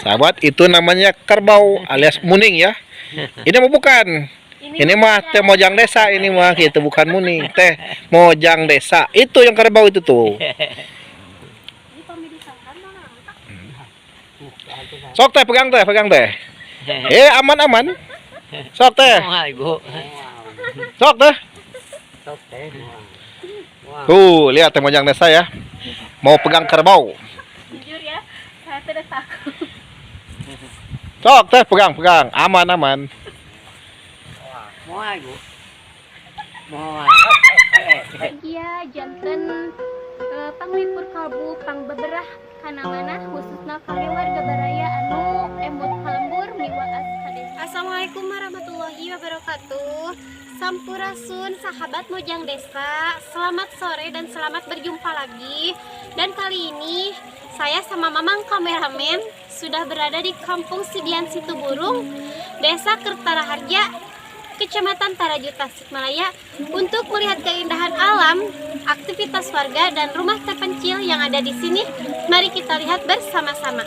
Sahabat, itu namanya kerbau alias muning ya. Ini mah bukan. Ini mah teh mojang desa ini mah gitu, bukan muning. Teh mojang desa. Itu yang kerbau itu tuh. Sok teh pegang teh. Aman. Sok teh. Sok teh. Tuh, lihat teh mojang desa ya. Mau pegang kerbau. Jujur ya, saya tidak takut. Sok teh pegang, aman. Iya, janten panglipur kalbu pang beberah kana mana khususna kangge warga baraya anu embut kalembur miwa askades. Assalamualaikum warahmatullahi wabarakatuh. Sampurasun sahabat Mojang Desa, selamat sore dan selamat berjumpa lagi. Dan kali ini saya sama Mamang kameramen sudah berada di Kampung Sibian Situburung, Desa Kertaraharja, Kecamatan Taraju, Tasikmalaya, untuk melihat keindahan alam, aktivitas warga dan rumah terpencil yang ada di sini. Mari kita lihat bersama-sama.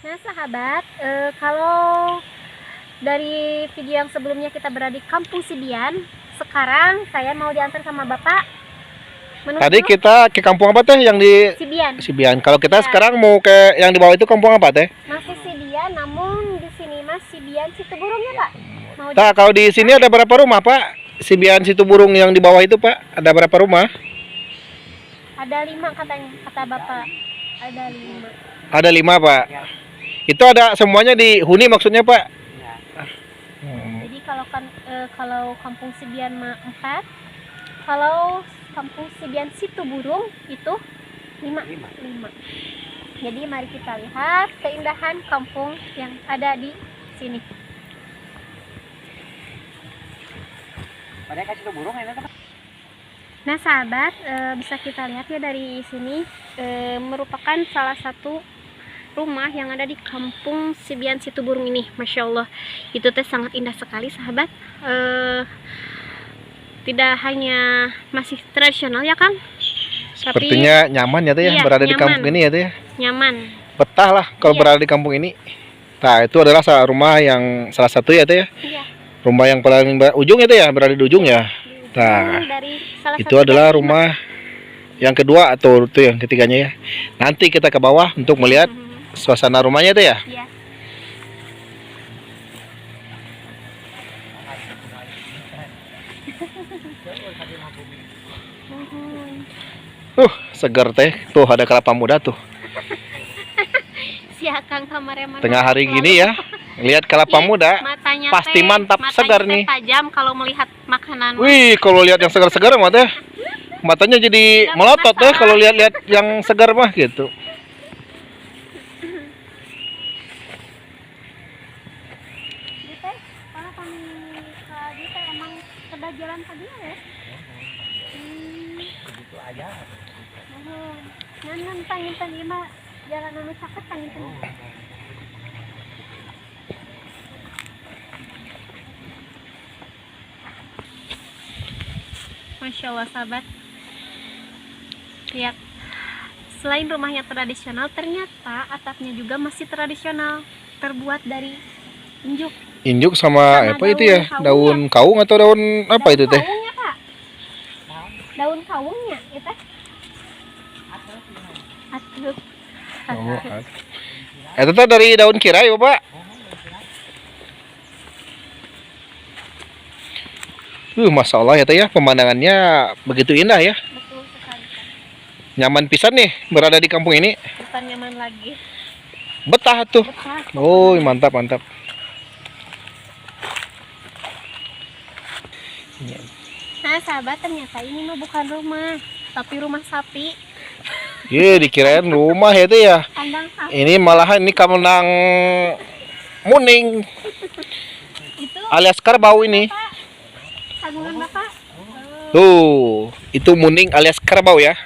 Nah sahabat, kalau dari video yang sebelumnya kita berada di Kampung Sibian, sekarang saya mau diantar sama Bapak menuju Tadi kita ke kampung apa teh yang di Sibian. Kalau kita Ya. sekarang mau ke yang di bawah itu kampung apa teh? Masih Sibian, namun di sini Mas Sibian Situburung ya Pak? Mau Nah, kalau di sini ada berapa rumah, Pak? Sibian Situburung yang di bawah itu, Pak, ada berapa rumah? ada 5 katanya, kata Bapak. Ada 5. Ada 5, Pak. Itu ada semuanya dihuni maksudnya, Pak? Jadi kalau Kampung Sibian 4, kalau Kampung Sibian Situburung itu 5. Jadi mari kita lihat keindahan kampung yang ada di sini. Nah sahabat, bisa kita lihat ya dari sini, merupakan salah satu rumah yang ada di Kampung Sibian Situburung ini. Masya Allah, itu teh sangat indah sekali sahabat. Tidak hanya masih tradisional ya Kang, Sepertinya nyaman ya, Teh, ya, iya, berada di nyaman. kampung ini ya, Teh, ya. Nyaman. Betah lah kalau Iya. berada di kampung ini. Nah, itu adalah rumah yang salah satu ya, Teh, ya. Iya. Rumah yang paling ujung itu ya, berada di ujung ya. Nah, Dari salah itu satu adalah dari 5. rumah yang kedua atau itu yang ketiganya ya. Nanti kita ke bawah untuk melihat suasana rumahnya itu ya. Iya. Segar teh. Tuh ada kelapa muda tuh. Si Akang kameramen Tengah hari gini ya. Lihat kelapa muda. matanya Pasti teh, mantap, matanya segar teh nih. tajam kalau melihat makanan. Wih, kalau lihat yang segar-segar mah teh matanya jadi Nggak melotot teh bermasalah. kalau lihat-lihat yang segar mah gitu. Dia teh kalau kami ke dia teh emang kedah jalan pagi ya. Begitu aja. Nuhun. Nan panginten ieu mah jalan anu caket panginten. Masya Allah sahabat, lihat, selain rumahnya tradisional, ternyata atapnya juga masih tradisional, terbuat dari injuk. Injuk sama Sama apa itu ya? Daun kaung atau daun apa itu teh? Kaungnya Kak, daun kaungnya itu atuh. Itu teh dari daun kirai, Bapak. Masya Allah ya teh ya, pemandangannya begitu indah ya. Betul sekali Kak. Nyaman pisan nih berada di kampung ini. Bukan nyaman lagi. Betah tuh. Betah. Oh, mantap mantap. Nah sahabat, ternyata ini mah bukan rumah, tapi rumah sapi. Iya, dikirain rumah ya itu ya. Kandang sapi Ini malahan ini kandang muning itu. alias kerbau ini. Bapak, tabungan bapak. Tuh, itu muning alias kerbau ya.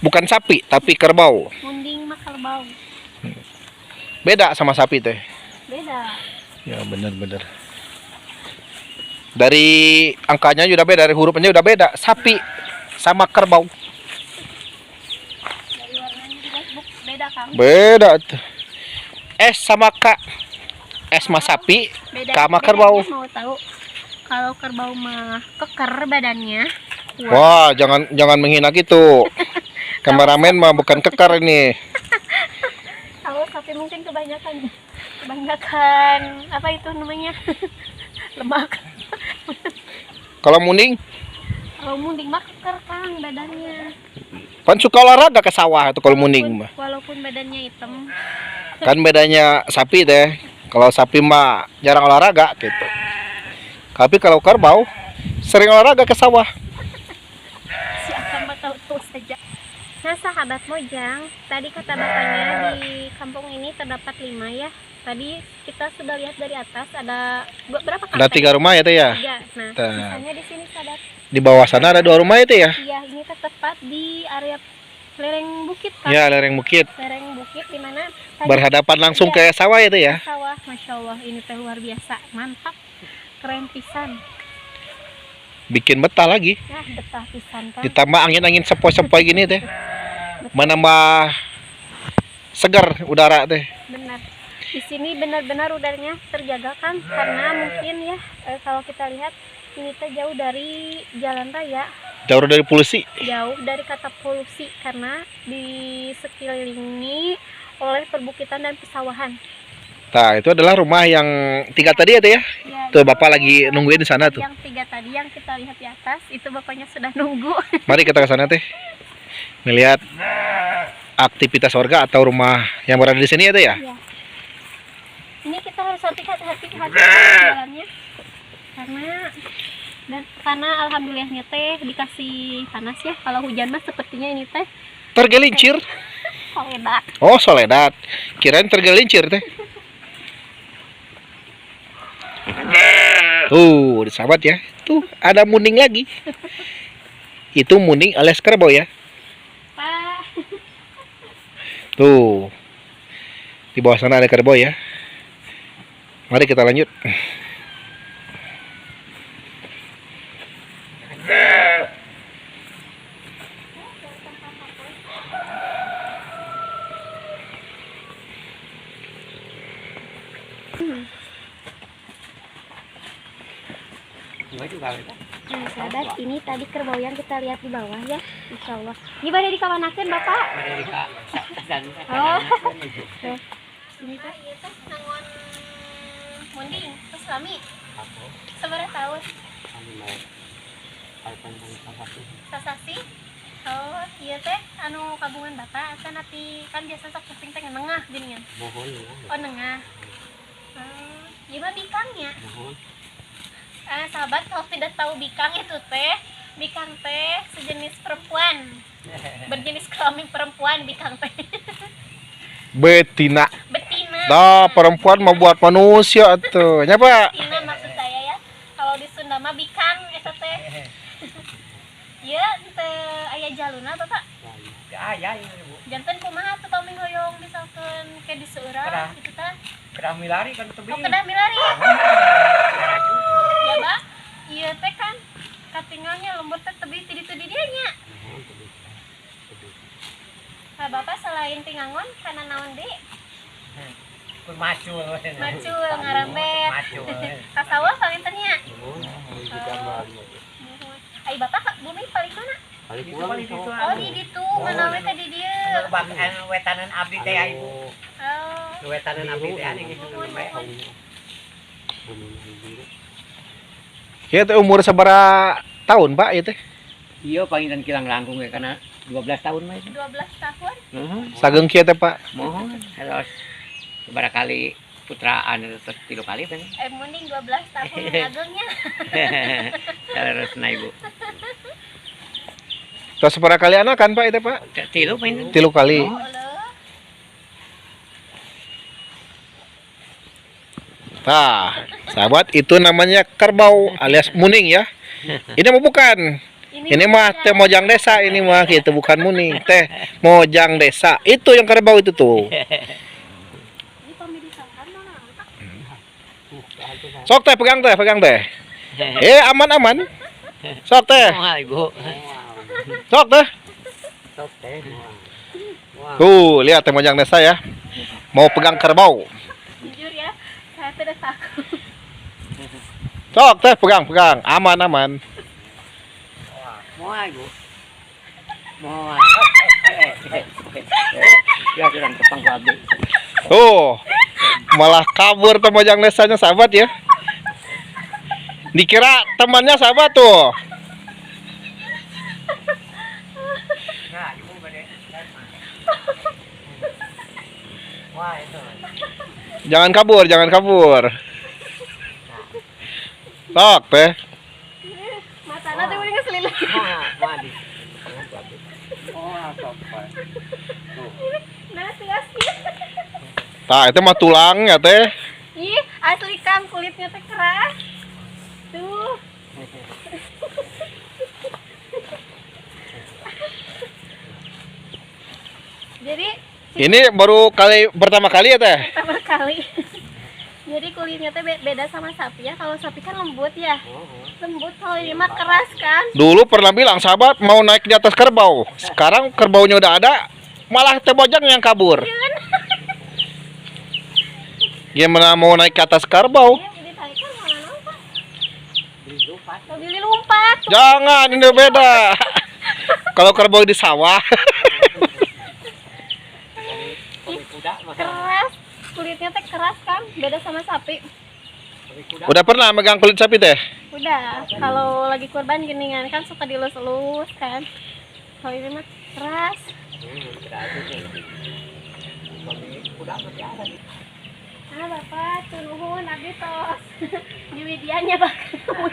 Bukan sapi, tapi kerbau. Munding mah kerbau. Beda sama sapi teh. Beda. Ya benar-benar. Dari angkanya udah beda, dari hurufnya udah beda. Sapi sama kerbau. Dari warnanya juga beda kan? Beda tuh. S sama K. S mah sapi, Beda. K sama kerbau. Bedanya mau tahu? Kalau kerbau mah keker badannya. Wah, jangan menghina gitu. Kameramen mah bukan kekar ini. Kalau sapi mungkin kebanyakan apa itu namanya? Lemak. Kalau muning, Kalau munding mah keker Kang badannya. kan suka olahraga ke sawah tuh kalau muning mah. Walaupun badannya hitam. Kan bedanya sapi teh. Kalau sapi mah jarang olahraga gitu. Tapi kalau kerbau sering olahraga ke sawah. Si akan mah tahu saja. Nah sahabat Mojang, tadi kata bapaknya di kampung ini terdapat 5 ya. Tadi kita sudah lihat dari atas ada berapa kampung? Ada 3 rumah ya teh ya. 3. Nah, Nah. misalnya di sini sahabat. Di bawah sana ada 2 rumah itu ya. Iya, ini tepat di area lereng bukit kan? Ya, lereng bukit. Lereng bukit di mana tadi Berhadapan langsung Iya. ke sawah itu ya. sawah. Masya Allah, ini teh luar biasa, mantap, keren pisan. Bikin betah lagi. Nah, betah pisan kan. Ditambah angin-angin sepoi-sepoi gini teh. Menambah segar udara teh. Benar. Di sini benar-benar udaranya terjaga kan, karena mungkin ya kalau kita lihat ini teh jauh dari jalan raya, Jauh dari polusi. jauh dari kata polusi karena di sekelilingi oleh perbukitan dan pesawahan. Nah, itu adalah rumah yang 3 tadi ya teh ya. Ya, Tuh itu Bapak lagi nungguin di sana tuh. Yang 3 tadi yang kita lihat di atas itu bapaknya sudah nunggu. Mari kita ke sana teh. Melihat aktivitas warga atau rumah yang berada di sini ya teh ya. Ya. Ini kita harus hati-hati jalannya karena alhamdulillahnya teh dikasih panas ya. Kalau hujan mah sepertinya ini teh Tergelincir. soledad. Oh, soledad. Kirain tergelincir teh. Tuh, sahabat ya. Tuh, ada muning lagi. Itu muning alias kerbau ya. Pak. Tuh. Di bawah sana ada kerbau ya. Mari kita lanjut. Nah, sahabat, ini tadi kerbau yang kita lihat di bawah ya, insya Allah. Ini pada dikawanakeun Bapak. Oh. Tuh. Ini teh ieu teh nangon munding, terus lami. Sabaraha tahun? Sasasi. Oh, iya teh anu kagungan Bapak asa nanti kan biasa sok kuping teh nengah geuningan. Oh, nengah. Ieu mah bikangnya. Sahabat, kalau tidak tahu bikang itu teh, bikang teh sejenis perempuan, berjenis kelamin perempuan bikang teh. Betina. Betina. Nah, perempuan mau buat manusia tuh. Nyapa? Betina maksud saya ya. Kalau di Sunda mah bikang eta teh. Ieu teh aya jaluna Bapak. Aya ieu Bu. Janten kumaha tuh paming hoyong misalkan ke di seurang gitu tah. Kedah milari kan tebing. Oh, kedah milari. Ya, Bang. Ieu teh kan katingalnya lembur teh tebing di dieu nya. Nah, Bapak selain tingangon kana naon deui? Macul. Macul ngarambet. Macul. Kasawah palinten nya. Ai Bapak bumi paling mana? Oh, di ditu, mana we teh di dieu. Wetanan abdi teh Ibu. Oh. Wetanan abdi teh anu gitu bae. Ya teh umur sabaraha tahun, Pak, ieu teh? Iya pangitan kilang langkung ya karena 12 tahun mah itu. 12 tahun. Sageng kieu teh Pak. Mohon harus barangkali putraan itu terus 3 kali teh. Muning 12 tahun agengnya. Harus naik Bu. Tos separa kali anak kan Pak itu Pak? 3 main. 3 kali. Nah, sahabat itu namanya kerbau alias muning ya. Ini mah bukan. Ini mah teh mojang desa ini mah gitu bukan muning. Teh mojang desa. Itu yang kerbau itu tuh. Sok teh pegang teh, pegang teh. Aman-aman. Sok teh. Wah, Ibu. Sok teh. Tuh, lihat teh mojang desa ya. Mau pegang kerbau. Jujur ya, saya tidak takut. Sok teh pegang, aman-aman. Mau Ibu. Mau. Ya kurang tepang babi. Tuh, malah kabur teh mojang desanya sahabat ya. Dikira temannya sahabat tuh. Nah, Ibu bade. Wah, itu. Jangan kabur. Sok teh. Matana teh udah ngeselilih. Madi. Nah, sih. Tah, itu mah tulang ya teh. Ih, asli Kang, kulitnya teh keras. Tuh. Jadi Ini baru pertama kali ya teh. pertama kali. Jadi kulitnya teh beda sama sapi ya. Kalau sapi kan lembut ya. Lembut, kalau ini mah keras kan. Dulu pernah bilang sahabat mau naik di atas kerbau. Sekarang kerbaunya udah ada, malah teh mojang yang kabur. Iya kan? Gimana mau naik ke atas kerbau? Ya, ditarikan mana lompat. Mau beli lompat. Jangan, ini beda. Kalau kerbau di sawah. Keras. Kulitnya teh keras kan. Beda sama sapi. Udah pernah megang kulit sapi teh? Udah. Kalau lagi kurban geningan kan suka dilus-lus kan. Kalau ini mah keras. Ah bapak, nuhun abdi tos. Di widianya bakal.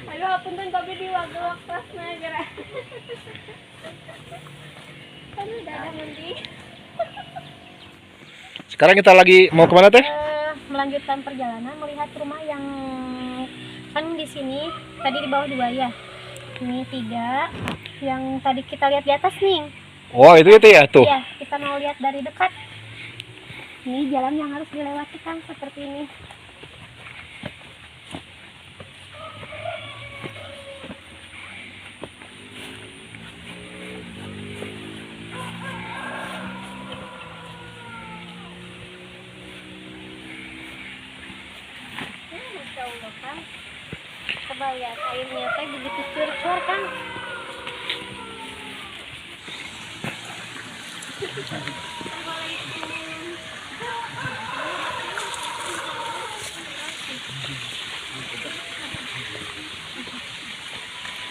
Aduh, punten babi diwagel kelasna gara. Kan udah ada mending. Sekarang kita lagi mau kemana teh? Melanjutkan perjalanan melihat rumah yang kan di sini tadi di bawah 2 ya. Ini 3 yang tadi kita lihat di atas nih. Oh itu ya tuh. Iya, kita mau lihat dari dekat. Ini jalan yang harus dilewati kan seperti ini. Masya Allah kan. Coba lihat airnya teh begitu cur-cur kan.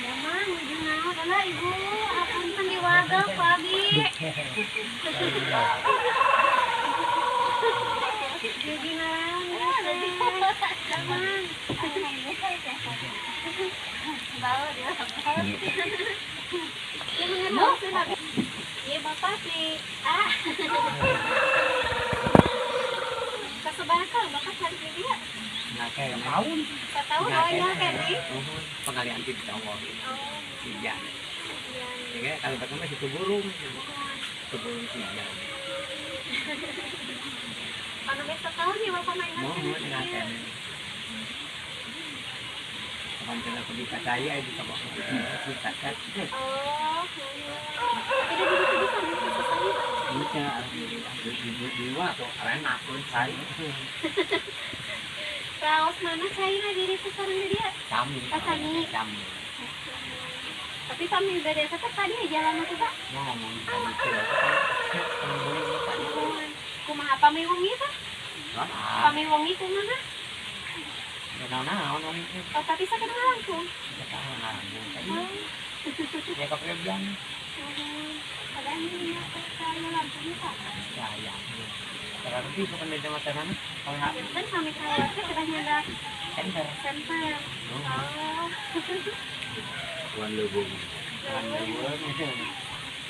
Yaman, ibu naon ala ibu, apunten diwagel ku abi. Jadi naon, yaman. Bawa dia. Iya bapak sih. Kesebanyakan bapak cari dia. Nah, kayak mau. Tahu awalnya Henry. Pengalian di Jawa. Oh, Iya. iya. Ya, kalau pertama situ burung. Situ burung iya. Anu besok tahun ya bapak main Mau lagi. ngaten. Kapan kena pergi ke saya itu sama kita kan. Oh, tidak begitu bisa sekali. Bisa di atau enak pun saya. Raos mana China diri sekarang dia? Kami. Kami. Kami. Tapi kami udah desa tadi jalan itu Pak. Ngomong itu. Kumaha pami wongi tah? Pami wongi kumaha? Nah, Oh, tapi saya kenal langsung. ya kepedean. Padahal ini saya langsung Pak. Ya. Berarti bukan beda makanan. Kalau nggak Kan kami keluarga sudah nyanda center. center. Oh. Wan leuweung.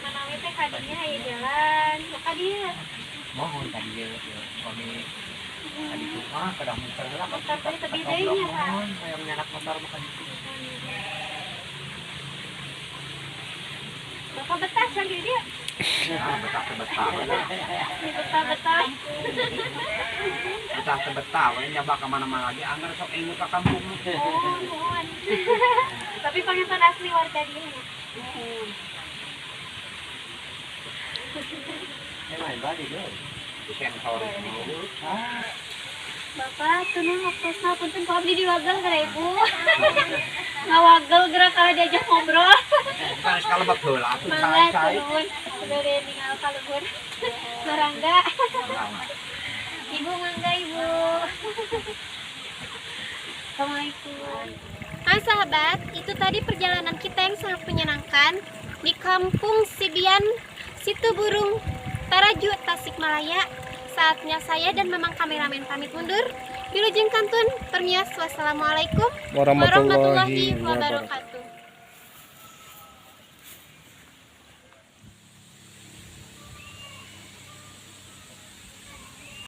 Manawi teh kadinya aya jalan. Maka dia Mohon tadi dia kami tadi rumah kadang muter lah. motor tadi tebi deui nya, Pak. Saya menyanak motor makan itu. Bapak betah sang di dia. Betah. Ini betah-betah. Betah, ini nyabak kemana-mana lagi. Anggar sok ingin ke kampung. Oh, nuhun. Tapi panggilkan asli warga dia. Main balik deh. Di sensor. Bapak, tunun waktu punten kau abdi diwagel gara Ibu. Ngawagel gerak kalau diajak ngobrol. Kan sekali betul lah. Mangga turun. Udah deh tinggal kaluhur. Marangga. Ibu mangga Ibu. Assalamualaikum. Nah sahabat, itu tadi perjalanan kita yang sangat menyenangkan di Kampung Sibian, Situburung, Taraju, Tasikmalaya. Saatnya saya dan memang kameramen pamit mundur. Wilujeng Kantun, permias. Wassalamualaikum warahmatullahi wabarakatuh.